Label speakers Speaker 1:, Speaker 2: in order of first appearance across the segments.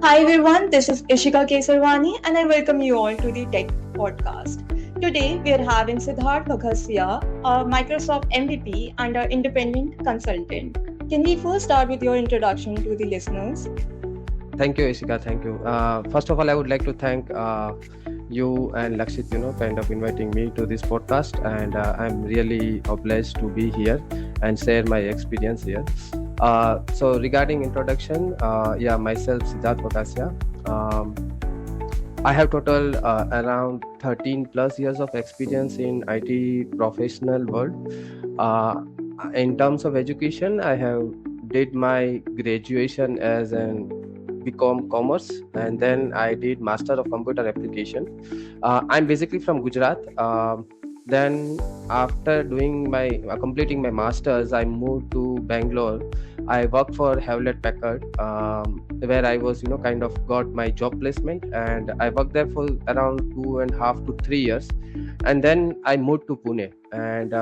Speaker 1: Hi everyone, this is Ishika Kesarwani and I welcome you all to the Tech Podcast. Today we are having Siddharth Vaghasia, a Microsoft MVP and an independent consultant. Can we first start with your introduction to the listeners?
Speaker 2: Thank you, Ishika. Thank you. First of all, I would like to thank you and Lakshit, kind of inviting me to this podcast. And I'm really obliged to be here and share my experience here. So regarding introduction, myself, Siddharth Vaghasia. I have total around 13 plus years of experience in IT professional world. In terms of education, I have did my graduation as an BCom Commerce, and then I did Master of Computer Application. I'm basically from Gujarat. Then after doing my completing my masters, I moved to Bangalore. I worked for Hewlett Packard, where I was kind of got my job placement, and I worked there for around 2.5 to 3 years, and then I moved to Pune. And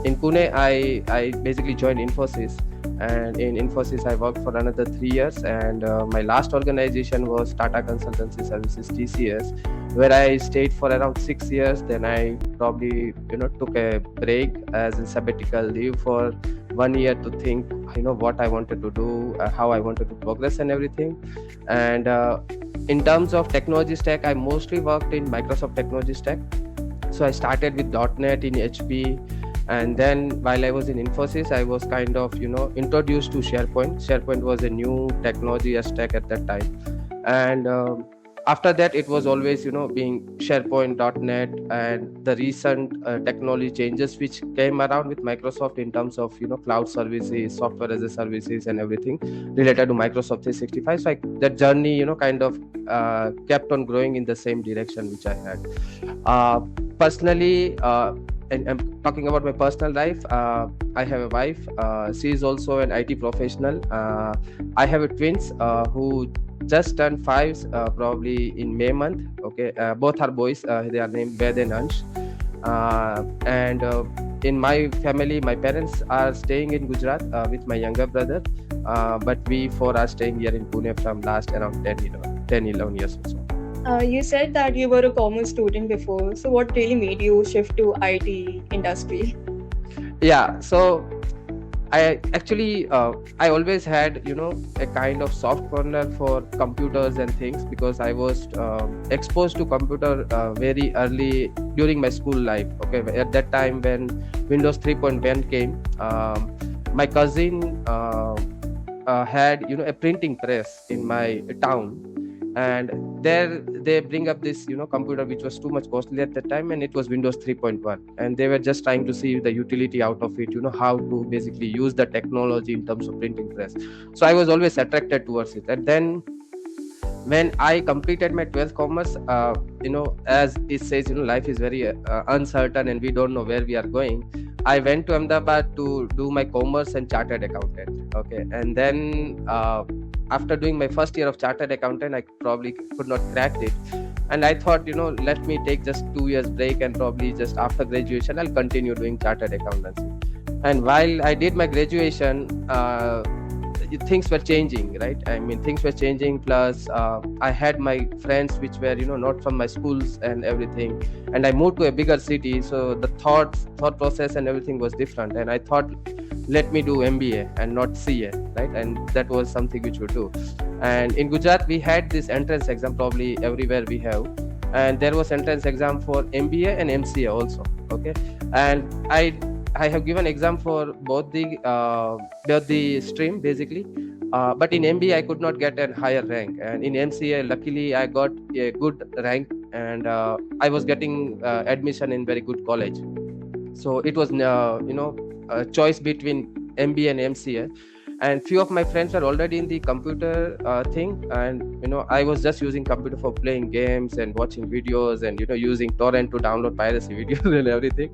Speaker 2: in Pune, I basically joined Infosys, and in Infosys I worked for another 3 years, and my last organization was Tata Consultancy Services, TCS, where I stayed for around 6 years. Then I probably took a break as a sabbatical leave for 1 year to think what I wanted to do, how I wanted to progress and everything. And in terms of technology stack, I mostly worked in Microsoft technology stack. So I started with .NET in HP, and then while I was in Infosys, I was kind of introduced to SharePoint. SharePoint was a new technology stack at that time, and after that it was always being SharePoint, .NET, and the recent technology changes which came around with Microsoft in terms of cloud services, software as a services, and everything related to Microsoft 365. So that journey kind of kept on growing in the same direction which I had. Personally, and I'm talking about my personal life. I have a wife. She is also an IT professional. I have a twins who just turned 5 probably in May month. Okay, both are boys. They are named Ved and Ansh. And in my family, my parents are staying in Gujarat with my younger brother, but we four are staying here in Pune from last around 10-11 years or so.
Speaker 1: You said that you were a commerce student before, so what really made you shift to IT industry?
Speaker 2: Yeah, so I actually I always had a kind of soft corner for computers and things, because I was exposed to computer very early during my school life. Okay, at that time when Windows 3.1 came, my cousin had a printing press in my town, and there they bring up this computer which was too much costly at that time, and it was Windows 3.1, and they were just trying to see the utility out of it, how to basically use the technology in terms of printing press. So I was always attracted towards it. And then when I completed my 12th commerce, as it says, life is very uncertain and we don't know where we are going. I went to Ahmedabad to do my commerce and chartered accountant. Okay, and then after doing my first year of chartered accountant, I probably could not crack it, and I thought let me take just 2 years break, and probably just after graduation I'll continue doing chartered accountancy. And while I did my graduation, things were changing, right? I mean, things were changing, plus I had my friends which were not from my schools and everything, and I moved to a bigger city, so the thought process and everything was different, and I thought, let me do MBA and not CA, right? And that was something which we do. And in Gujarat we had this entrance exam, probably everywhere we have, and there was entrance exam for MBA and MCA also. Okay, and I have given exam for both the stream basically, but in MBA I could not get a higher rank, and in MCA luckily I got a good rank, and I was getting admission in very good college. So it was a choice between MBA and MCA, and few of my friends were already in the computer thing, and I was just using computer for playing games and watching videos, and using torrent to download piracy videos and everything.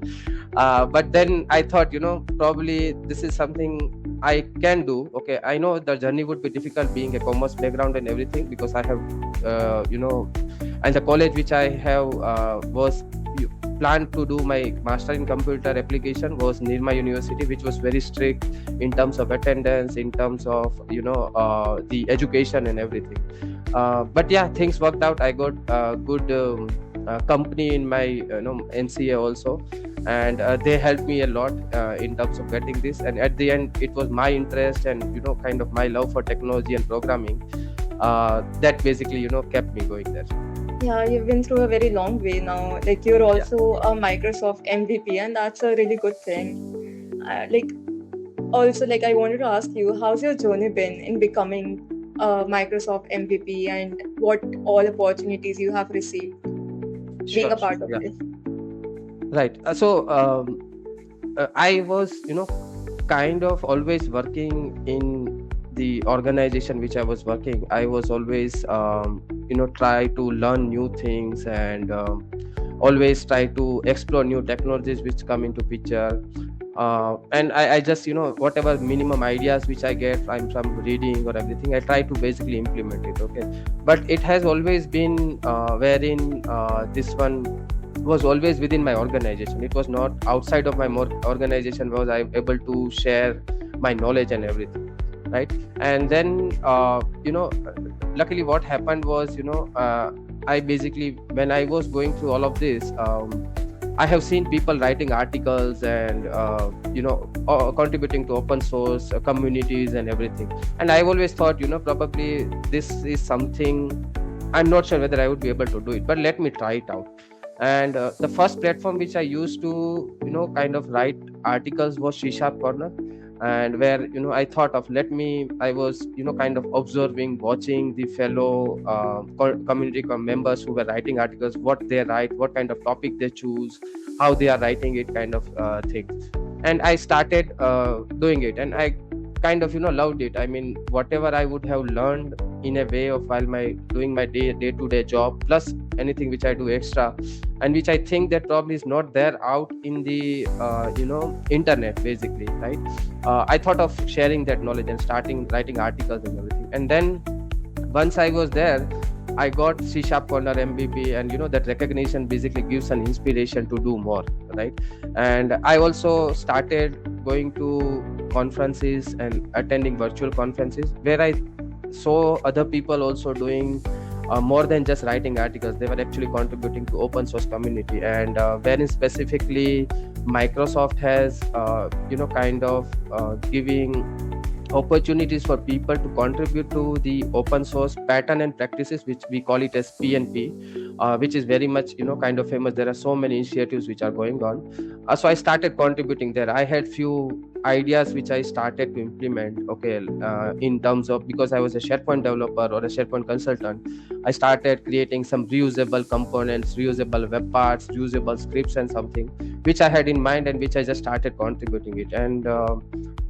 Speaker 2: But then I thought probably this is something I can do. Okay, I know the journey would be difficult being a commerce background and everything, because I have and the college which I have was planned to do my master in computer application was near my university, which was very strict in terms of attendance, in terms of the education and everything. But yeah, things worked out. I got good company in my NCA also, and they helped me a lot in terms of getting this. And at the end, it was my interest and kind of my love for technology and programming that basically kept me going there.
Speaker 1: Yeah, you've been through a very long way now. Like you're also a Microsoft MVP, and that's a really good thing. Also, like I wanted to ask you, how's your journey been in becoming a Microsoft MVP, and what all opportunities you have received being a part of it?
Speaker 2: Right. I was, kind of always working in the organization which I was working. I was always, try to learn new things and always try to explore new technologies which come into picture. And I just, whatever minimum ideas which I get from reading or everything, I try to basically implement it. Okay. But it has always been wherein this one was always within my organization. It was not outside of my organization was I able to share my knowledge and everything, right? And then luckily what happened was I basically, when I was going through all of this, I have seen people writing articles and contributing to open source communities and everything, and I always thought probably this is something, I'm not sure whether I would be able to do it, but let me try it out. And the first platform which I used to kind of write articles was C# Corner, and where I thought of I was kind of observing, watching the fellow community members who were writing articles, what they write, what kind of topic they choose, how they are writing it, kind of thing. And I started doing it, and I kind of loved it. I mean, whatever I would have learned in a way of while doing my day-to-day job, plus anything which I do extra, and which I think that probably is not there out in the internet basically, right? I thought of sharing that knowledge and starting writing articles and everything. And then once I was there, I got C# Corner MVP, and that recognition basically gives an inspiration to do more, right? And I also started going to conferences and attending virtual conferences, where I saw other people also doing more than just writing articles. They were actually contributing to open source community, and wherein specifically Microsoft has kind of giving opportunities for people to contribute to the open source pattern and practices, which we call it as PNP, which is very much kind of famous. There are so many initiatives which are going on, so I started contributing there. I had few ideas which I started to implement, in terms of, because I was a SharePoint developer or a SharePoint consultant, I started creating some reusable components, reusable web parts, reusable scripts and something which I had in mind, and which I just started contributing it. And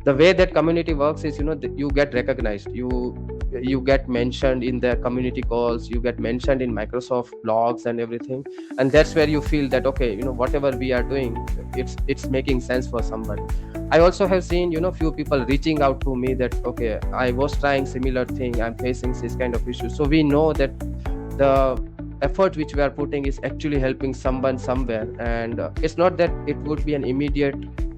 Speaker 2: the way that community works is you get recognized, you get mentioned in their community calls, you get mentioned in Microsoft blogs and everything, and that's where you feel that whatever we are doing, it's making sense for somebody. I also have seen few people reaching out to me that I was trying similar thing, I'm facing this kind of issue. So we know that the effort which we are putting is actually helping someone somewhere, and it's not that it would be an immediate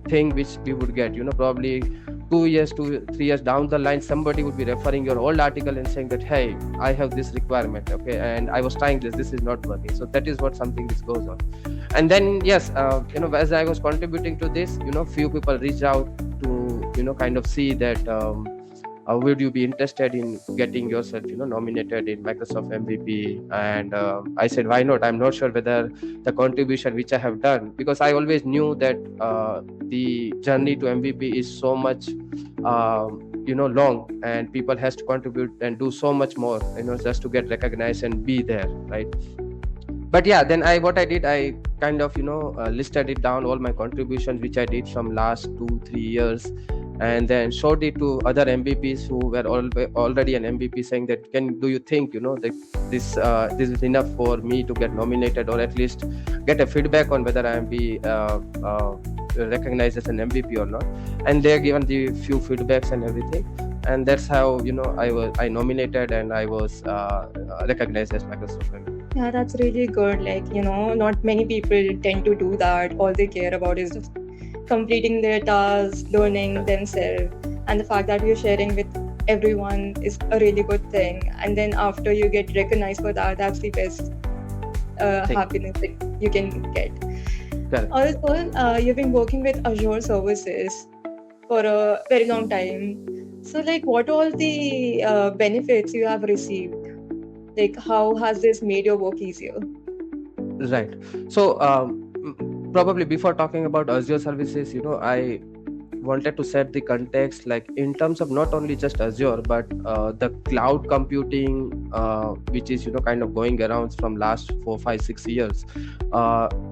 Speaker 2: thing which we would get. Probably 2 years, 3 years down the line, somebody would be referring your old article and saying that, hey, I have this requirement, and I was trying this is not working. So that is what something this goes on. And then yes, as I was contributing to this, few people reached out to kind of see that would you be interested in getting yourself nominated in Microsoft MVP. And I said, why not? I'm not sure whether the contribution which I have done, because I always knew that the journey to MVP is so much long, and people has to contribute and do so much more just to get recognized and be there, right? But yeah, then what I did, I kind of listed it down, all my contributions which I did from last 2-3 years, and then showed it to other MVPs who were already an MVP, saying that do you think that this is enough for me to get nominated, or at least get a feedback on whether I am be recognized as an MVP or not. And they're given the few feedbacks and everything, and that's how I nominated, and I was recognized as Microsoft MVP.
Speaker 1: Yeah, that's really good. Like, not many people tend to do that. All they care about is just completing their tasks, learning themselves, and the fact that you're sharing with everyone is a really good thing. And then after you get recognized for that, that's the best
Speaker 2: Thank you.
Speaker 1: happiness that you can get.
Speaker 2: Correct.
Speaker 1: Also, you've been working with Azure services for a very long time. So, like, what all the benefits you have received? Like, how has this made your work easier?
Speaker 2: Right. So probably before talking about Azure services, I wanted to set the context, like in terms of not only just Azure, but the cloud computing, which is kind of going around from last 4 5 6 years,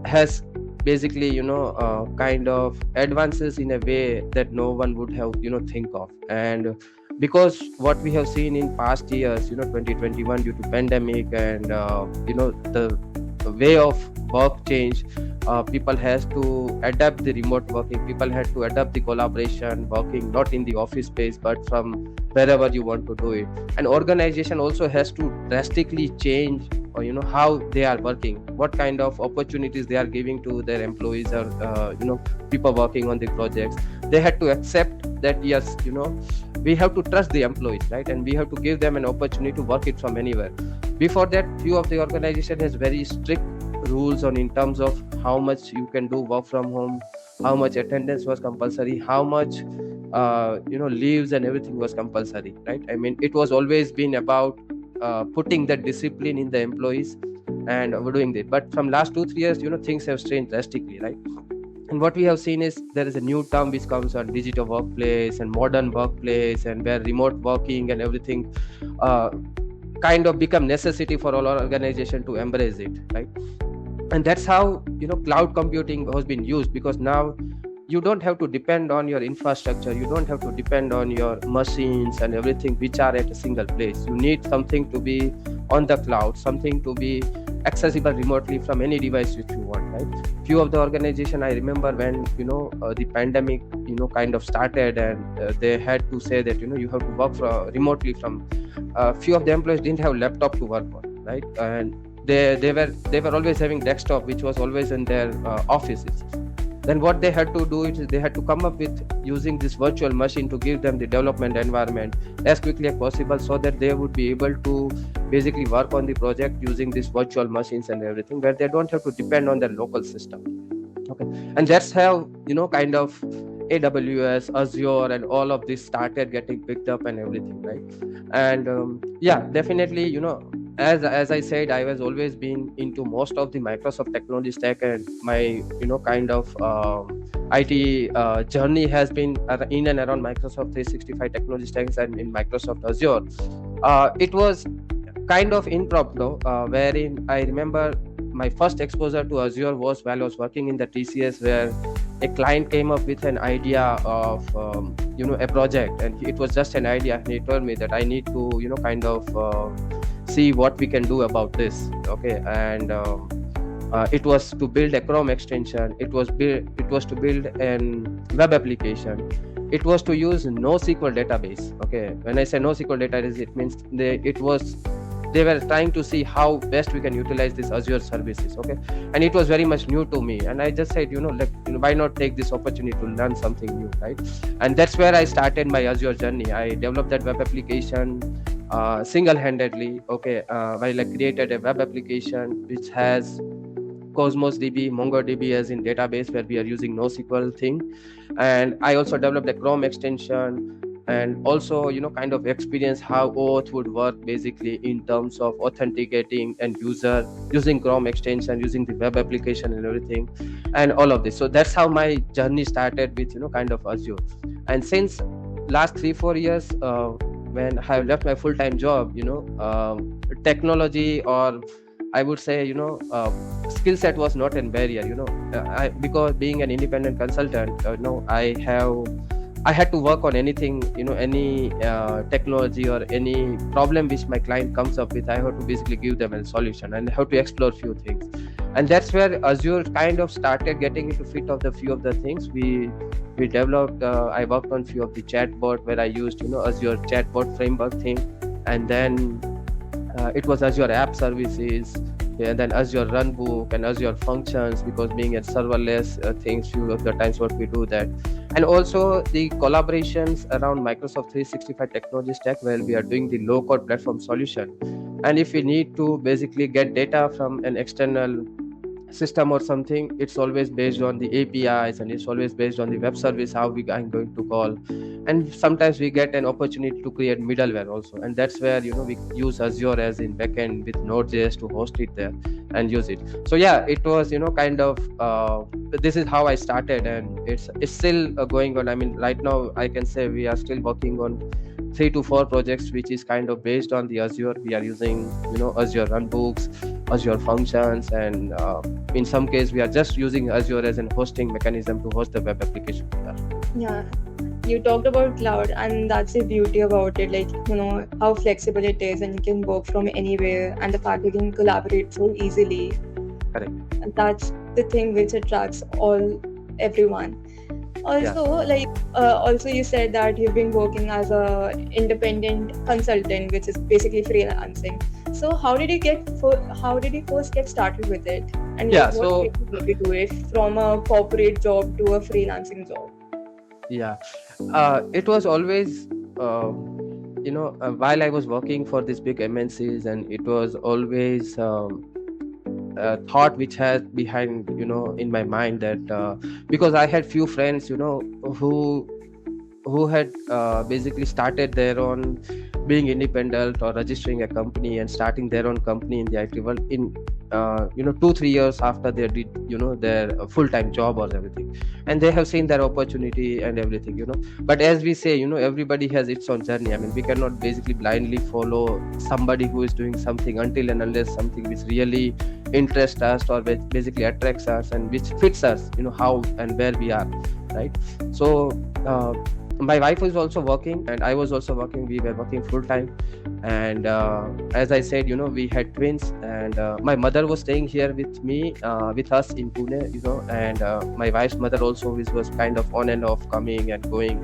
Speaker 2: has basically kind of advances in a way that no one would have think of. And because what we have seen in past years, 2021, due to pandemic and the way of work change, people has to adapt the remote working, people had to adapt the collaboration working not in the office space but from wherever you want to do it. And organization also has to drastically change, or how they are working, what kind of opportunities they are giving to their employees, or people working on the projects. They had to accept that, yes, we have to trust the employees, right? And we have to give them an opportunity to work it from anywhere. Before that, few of the organization has very strict rules on in terms of how much you can do work from home, how much attendance was compulsory, how much leaves and everything was compulsory, right? I mean, it was always been about putting that discipline in the employees, and we're doing that. But from last 2 3 years, things have changed drastically, right? And what we have seen is there is a new term which comes on digital workplace and modern workplace, and where remote working and everything uh, kind of become necessity for all our organization to embrace it, right? And that's how cloud computing has been used, because now you don't have to depend on your infrastructure, you don't have to depend on your machines and everything which are at a single place. You need something to be on the cloud, something to be accessible remotely from any device which you want, right? Few of the organization, I remember when the pandemic kind of started, and they had to say that you have to work remotely from, few of the employees didn't have laptop to work on, right? And they were always having desktop which was always in their offices. Then what they had to do is they had to come up with using this virtual machine to give them the development environment as quickly as possible, so that they would be able to basically work on the project using these virtual machines and everything, where they don't have to depend on their local system. Okay. And that's how kind of AWS, Azure, and all of this started getting picked up and everything, right? And yeah, definitely, as I said, I was always been into most of the Microsoft technology stack, and my kind of IT journey has been in and around Microsoft 365 technology stacks and in Microsoft Azure. It was kind of impromptu, wherein I remember my first exposure to Azure was while I was working in the TCS, where a client came up with an idea of a project, and it was just an idea, and he told me that I need to kind of see what we can do about this. Okay. And it was to build a Chrome extension, it was to build an web application, it was to use NoSQL database. Okay. When I say NoSQL database, it means they were trying to see how best we can utilize this Azure services. Okay. And it was very much new to me, and I just said, why not take this opportunity to learn something new, right? And that's where I started my Azure journey. I developed that web application single-handedly. Okay. While I created a web application which has Cosmos DB, MongoDB as in database, where we are using NoSQL thing. And I also developed a Chrome extension, and also kind of experience how OAuth would work basically in terms of authenticating and user using Chrome extension, using the web application and everything, and all of this. So that's how my journey started with kind of Azure. And since last 3 4 years, when I have left my full-time job, technology, or I would say skill set was not a barrier. Because being an independent consultant, I had to work on anything, any technology or any problem which my client comes up with. I have to basically give them a solution, and I have to explore few things. And that's where Azure kind of started getting into fit of the few of the things we developed. I worked on few of the chatbot, where I used Azure chatbot framework thing, and then it was Azure app services, Okay, and then Azure Runbook and Azure Functions, because being a serverless things, few of the times what we do that. And also the collaborations around Microsoft 365 technology stack, where we are doing the low code platform solution. And if we need to basically get data from an external system or something, it's always based on the APIs, and it's always based on the web service how we are going to call. And sometimes we get an opportunity to create middleware also, and that's where we use Azure as in backend with Node.js to host it there and use it. So yeah, it was kind of this is how I started, and it's still going on. I mean, right now I can say we are still working on 3 to 4 projects which is kind of based on the Azure. We are using Azure Runbooks, Azure Functions, and in some case we are just using Azure as an hosting mechanism to host the web application.
Speaker 1: Yeah, you talked about cloud, and that's the beauty about it, like how flexible it is, and you can work from anywhere, and the fact you can collaborate so easily.
Speaker 2: Correct.
Speaker 1: And that's the thing which attracts everyone. Also, also you said that you've been working as a independent consultant, which is basically freelancing. So how did you first get started with it? And what made you do it from a corporate job to a freelancing job?
Speaker 2: Yeah, it was always while I was working for these big MNCs, and it was always thought which has behind in my mind that because I had few friends who had basically started their own, being independent or registering a company and starting their own company in the IT world in 2-3 years after they did their full-time job or everything, and they have seen their opportunity and everything. But as we say, everybody has its own journey. I mean, we cannot basically blindly follow somebody who is doing something until and unless something which really interests us or which basically attracts us and which fits us, how and where we are, right? So my wife was also working and I was also working. We were working full time, and as I said, we had twins, and my mother was staying here with me, with us in Pune, and my wife's mother also, which was kind of on and off, coming and going.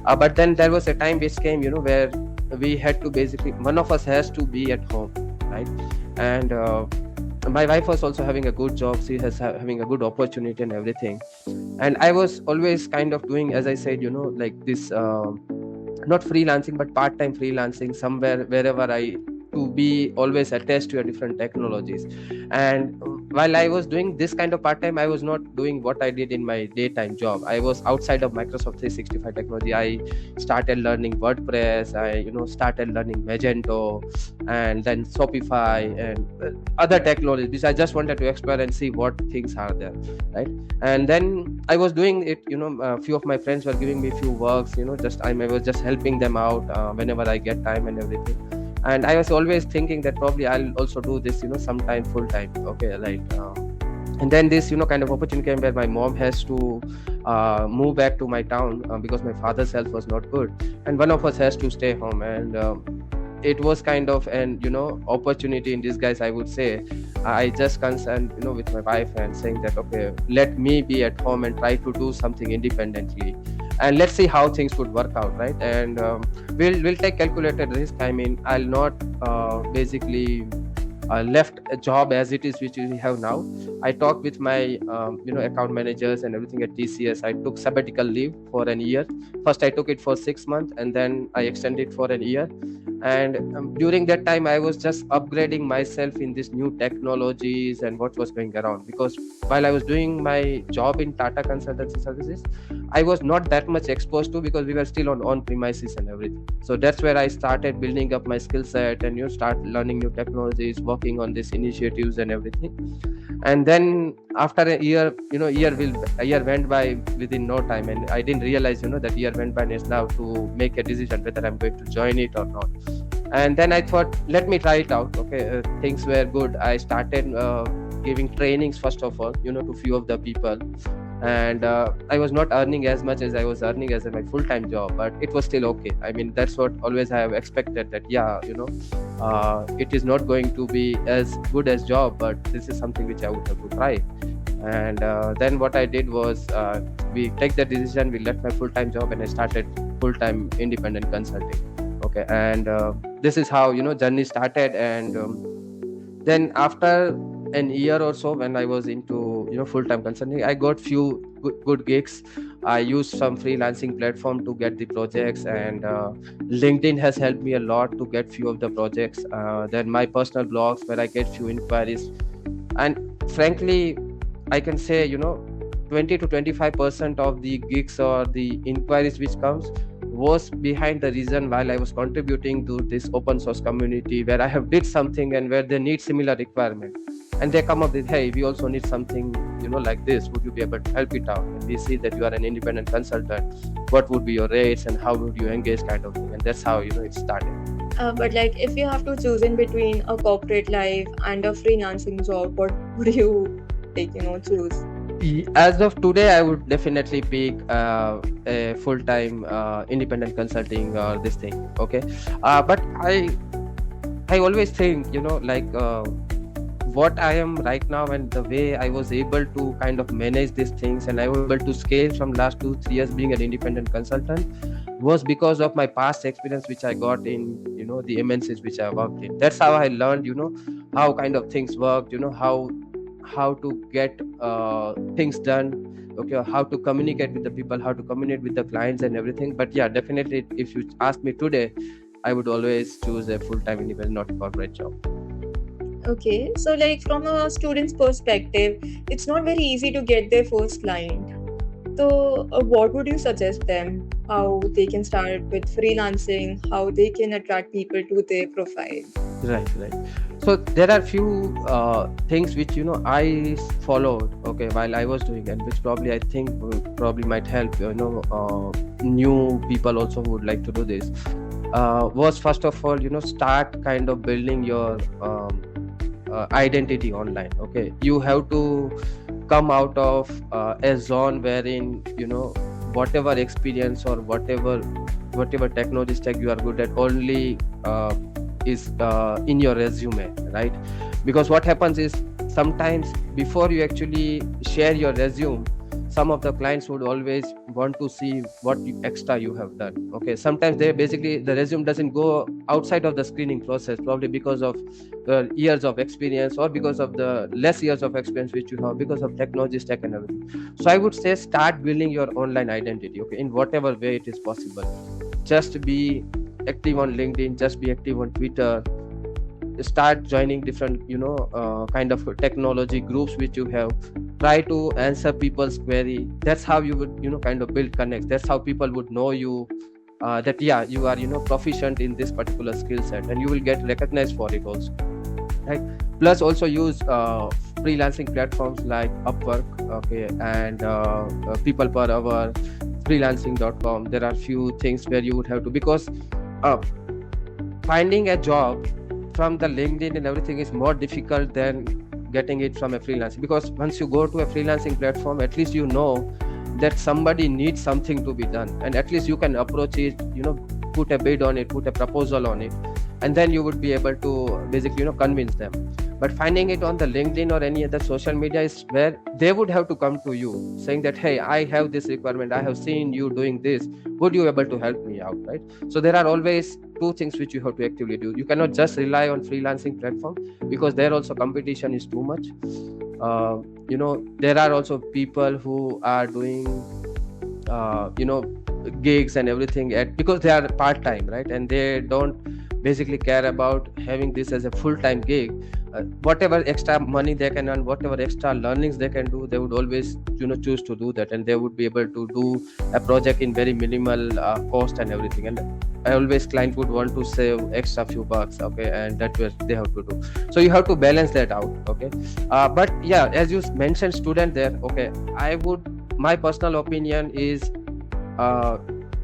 Speaker 2: But then there was a time which came, where we had to basically, one of us has to be at home, right? And my wife was also having a good job. She has having a good opportunity and everything. And I was always kind of doing, as I said, like this, not freelancing, but part-time freelancing somewhere, wherever to be always attached to different technologies. And while I was doing this kind of part-time, I was not doing what I did in my daytime job. I was outside of Microsoft 365 technology. I started learning WordPress. I started learning Magento, and then Shopify and other technologies, because I just wanted to explore and see what things are there, right? And then I was doing it. A few of my friends were giving me a few works. I was just helping them out whenever I get time and everything. And I was always thinking that probably I'll also do this, sometime full time. Okay, right. And then this, kind of opportunity came where my mom has to move back to my town because my father's health was not good, and one of us has to stay home. And it was kind of an opportunity in disguise, I would say. I just concerned with my wife and saying that, okay, let me be at home and try to do something independently, and let's see how things would work out, right? And we'll take calculated risk. I mean, I'll not basically left a job as it is, which we have now. I talked with my account managers and everything at TCS. I took sabbatical leave for an year. First I took it for 6 months, and then I extended for an year. And during that time I was just upgrading myself in these new technologies and what was going around, because while I was doing my job in Tata Consultancy Services, I was not that much exposed to, because we were still on premises and everything. So that's where I started building up my skill set and start learning new technologies, working on these initiatives and everything. And then after a year, a year went by within no time, and I didn't realize that year went by, and it's now to make a decision whether I'm going to join it or not. And then I thought, let me try it out. Okay, things were good. I started giving trainings first of all, to few of the people, and I was not earning as much as I was earning as my full-time job, but it was still okay. I mean, that's what always I have expected, that it is not going to be as good as job, but this is something which I would have to try. And then what I did was, we take the decision, we left my full-time job, and I started full-time independent consulting. Okay, and this is how journey started. And then after an year or so when I was into full-time consulting, I got few good gigs. I used some freelancing platform to get the projects, and LinkedIn has helped me a lot to get few of the projects. Then my personal blogs where I get few inquiries, and frankly, I can say 20 to 25% of the gigs or the inquiries which comes was behind the reason while I was contributing to this open source community where I have did something and where they need similar requirement, and they come up with, hey, we also need something like this, would you be able to help it out? And we see that you are an independent consultant, what would be your rates and how would you engage, kind of thing. And that's how it started.
Speaker 1: But like, if you have to choose in between a corporate life and a freelancing job, what would you choose?
Speaker 2: As of today, I would definitely pick a full-time independent consulting or this thing. Okay, but I always think what I am right now and the way I was able to kind of manage these things and I was able to scale from last 2-3 years being an independent consultant was because of my past experience which I got in the MNCs which I worked in. That's how I learned how kind of things work, how to get things done, okay, how to communicate with the people, how to communicate with the clients and everything. But yeah, definitely if you ask me today, I would always choose a full-time independent, not a corporate job.
Speaker 1: Okay, so like from a student's perspective, it's not very easy to get their first client. So what would you suggest them? How they can start with freelancing, how they can attract people to their profile?
Speaker 2: Right. So there are few things which I followed, okay, while I was doing, and which probably I think probably might help new people also who would like to do this. Was first of all start kind of building your identity online. Okay, you have to come out of a zone wherein whatever experience or whatever technology stack you are good at only is in your resume, right? Because what happens is sometimes before you actually share your resume, some of the clients would always want to see what extra you have done. Okay, sometimes they basically the resume doesn't go outside of the screening process, probably because of years of experience or because of the less years of experience which you have because of technology stack and everything. So I would say start building your online identity, okay, in whatever way it is possible. Just be active on LinkedIn, just be active on Twitter, start joining different kind of technology groups which you have, try to answer people's query. That's how you would kind of build connects. That's how people would know you, that yeah, you are proficient in this particular skill set, and you will get recognized for it also, right? Plus also use freelancing platforms like Upwork, okay, and people per hour, freelancing.com. There are few things where you would have to, because finding a job from the LinkedIn and everything is more difficult than getting it from a freelancing, because once you go to a freelancing platform, at least that somebody needs something to be done, and at least you can approach it, put a bid on it, put a proposal on it, and then you would be able to basically convince them. But finding it on the LinkedIn or any other social media is where they would have to come to you saying that, hey, I have this requirement, I have seen you doing this, would you able to help me out, right? So there are always two things which you have to actively do. You cannot just rely on freelancing platform, because there also competition is too much. There are also people who are doing gigs and everything because they are part-time, right? And they don't basically care about having this as a full-time gig. Whatever extra money they can earn, whatever extra learnings they can do, they would always choose to do that, and they would be able to do a project in very minimal cost and everything. And I always client would want to save extra few bucks, okay, and that's what they have to do. So you have to balance that out, okay. But yeah, as you mentioned student there, okay, my personal opinion is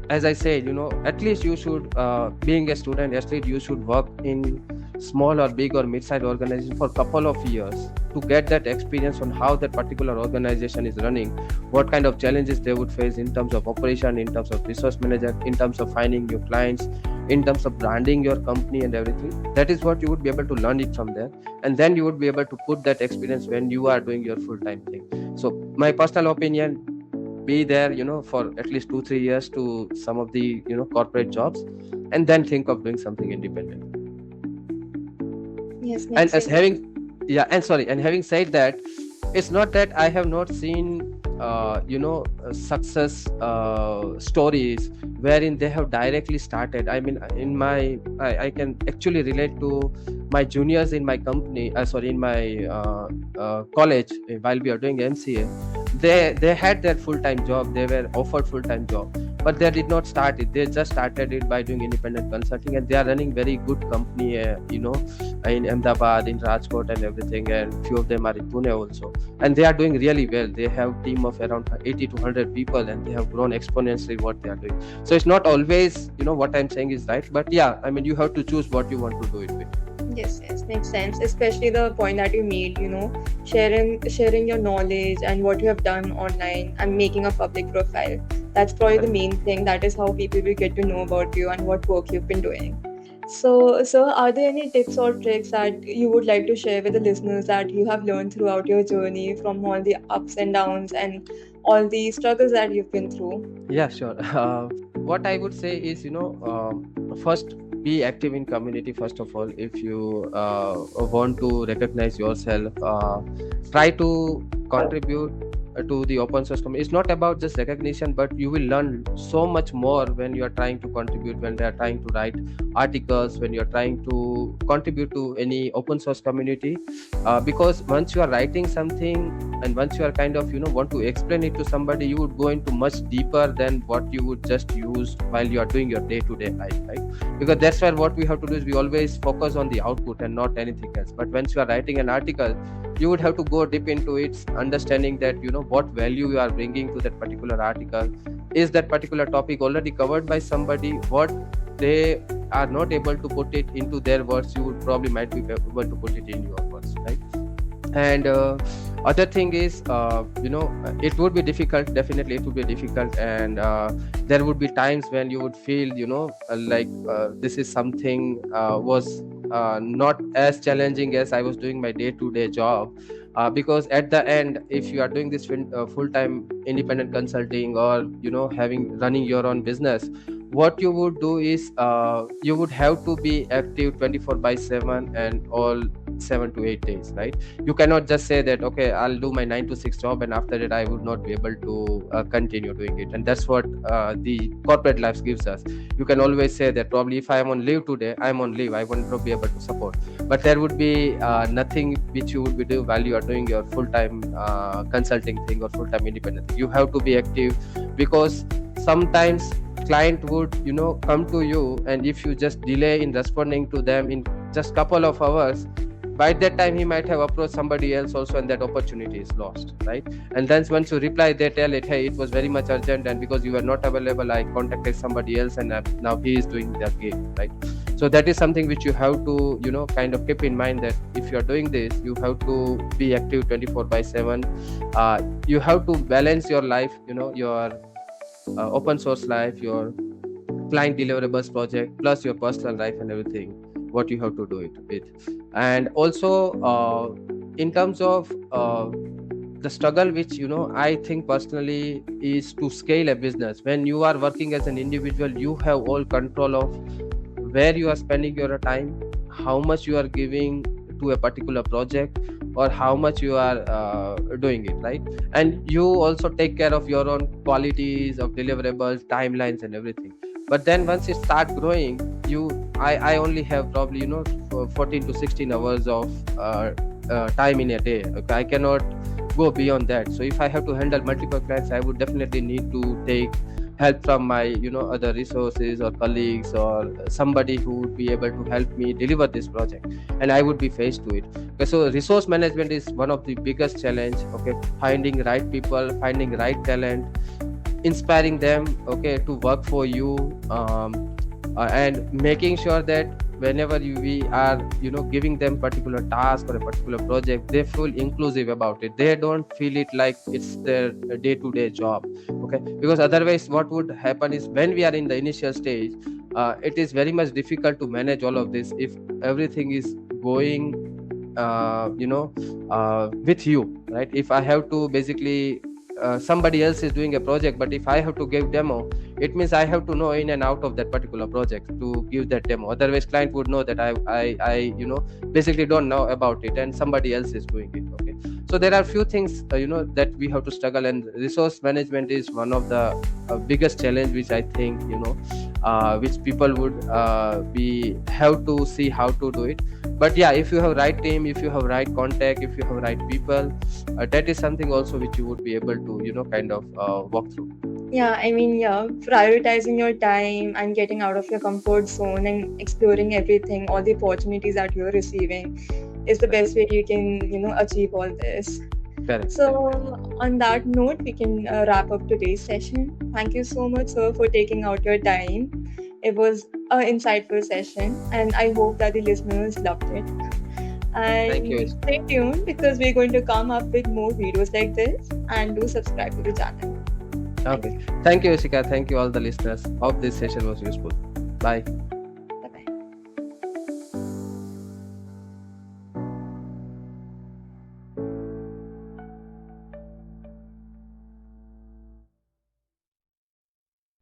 Speaker 2: as I said, at least you should, being a student, at least you should work in small or big or mid-sized organization for a couple of years to get that experience on how that particular organization is running, what kind of challenges they would face in terms of operation, in terms of resource management, in terms of finding new clients, in terms of branding your company and everything. That is what you would be able to learn it from there, and then you would be able to put that experience when you are doing your full-time thing. So my personal opinion, be there for at least 2-3 years to some of the corporate jobs, and then think of doing something independent.
Speaker 1: Yes,
Speaker 2: And as having yeah, and sorry, and having said that, it's not that I have not seen success stories wherein they have directly started. I mean, I can actually relate to my juniors in my company, sorry, in my college, while we are doing MCA. They had their full-time job, they were offered full-time job, but they did not start it. They just started it by doing independent consulting, and they are running very good company, in Ahmedabad, in Rajkot and everything, and few of them are in Pune also, and they are doing really well. They have team of around 80 to 100 people, and they have grown exponentially what they are doing. So it's not always, what I'm saying is right, but yeah, I mean, you have to choose what you want to do it with.
Speaker 1: Yes, makes sense. Especially the point that you made, sharing your knowledge and what you have done online and making a public profile. That's probably the main thing. That is how people will get to know about you and what work you've been doing. So, are there any tips or tricks that you would like to share with the listeners that you have learned throughout your journey, from all the ups and downs and all the struggles that you've been through?
Speaker 2: Yeah, sure. What I would say is, first, be active in community. First of all, if you want to recognize yourself, try to contribute to the open source community. It's not about just recognition, but you will learn so much more when you are trying to contribute, when they are trying to write articles, when you are trying to contribute to any open source community, because once you are writing something, and once you are kind of want to explain it to somebody, you would go into much deeper than what you would just use while you are doing your day-to-day life, right? Because that's where what we have to do is we always focus on the output and not anything else. But once you are writing an article, you would have to go deep into it, understanding that what value you are bringing to that particular article. Is that particular topic already covered by somebody? What they are not able to put it into their words, you would probably might be able to put it in your words, right? And other thing is, it would be difficult. Definitely it would be difficult, and there would be times when you would feel this is something was not as challenging as I was doing my day-to-day job, because at the end, if you are doing this full-time independent consulting, or running your own business, what you would do is you would have to be active 24/7 and all 7 to 8 days, right? You cannot just say that, okay, I'll do my 9 to 6 job, and after that I would not be able to continue doing it. And that's what the corporate life gives us. You can always say that probably if I am on leave today, I'm on leave, I won't be able to support, but there would be nothing which you would be doing while you are doing your full-time consulting thing or full-time independent thing. You have to be active, because sometimes client would come to you, and if you just delay in responding to them in just couple of hours, by that time he might have approached somebody else also, and that opportunity is lost, right? And then once you reply, they tell it, hey, it was very much urgent, and because you were not available, I contacted somebody else, and now he is doing their game, right? So that is something which you have to kind of keep in mind, that if you are doing this, you have to be active 24/7. You have to balance your life, your open source life, your client deliverables project, plus your personal life and everything, what you have to do it with. And also in terms of the struggle, which I think personally is to scale a business. When you are working as an individual, you have all control of where you are spending your time, how much you are giving to a particular project, or how much you are doing it, right? And you also take care of your own qualities of deliverables, timelines and everything. But then once you start growing, I only have probably 14 to 16 hours of time in a day. Okay, I cannot go beyond that. So if I have to handle multiple clients, I would definitely need to take help from my other resources or colleagues, or somebody who would be able to help me deliver this project, and I would be faced to it. Okay, so resource management is one of the biggest challenge. Okay, finding right people, finding right talent, inspiring them, okay, to work for you, and making sure that whenever we are giving them particular task or a particular project, they feel inclusive about it. They don't feel it like it's their day-to-day job. Okay, because otherwise what would happen is, when we are in the initial stage, it is very much difficult to manage all of this if everything is going with you, right? If I have to basically somebody else is doing a project, but if I have to give demo, it means I have to know in and out of that particular project to give that demo. Otherwise client would know that I basically don't know about it and somebody else is doing it. Okay, so there are few things that we have to struggle, and resource management is one of the biggest challenge, which I think which people would be have to see how to do it. But yeah, if you have right team, if you have right contact, if you have right people, that is something also which you would be able to kind of walk through.
Speaker 1: Yeah, I mean, yeah, prioritizing your time and getting out of your comfort zone and exploring everything, all the opportunities that you're receiving is the best way you can achieve all this.
Speaker 2: Correct.
Speaker 1: So, on that note, we can wrap up today's session. Thank you so much, sir, for taking out your time. It was an insightful session, and I hope that the listeners loved it.
Speaker 2: Thank you.
Speaker 1: And stay tuned because we're going to come up with more videos like this, and do subscribe to the channel.
Speaker 2: Okay. Thank you, Ishika. Thank you, all the listeners. Hope this session was useful. Bye.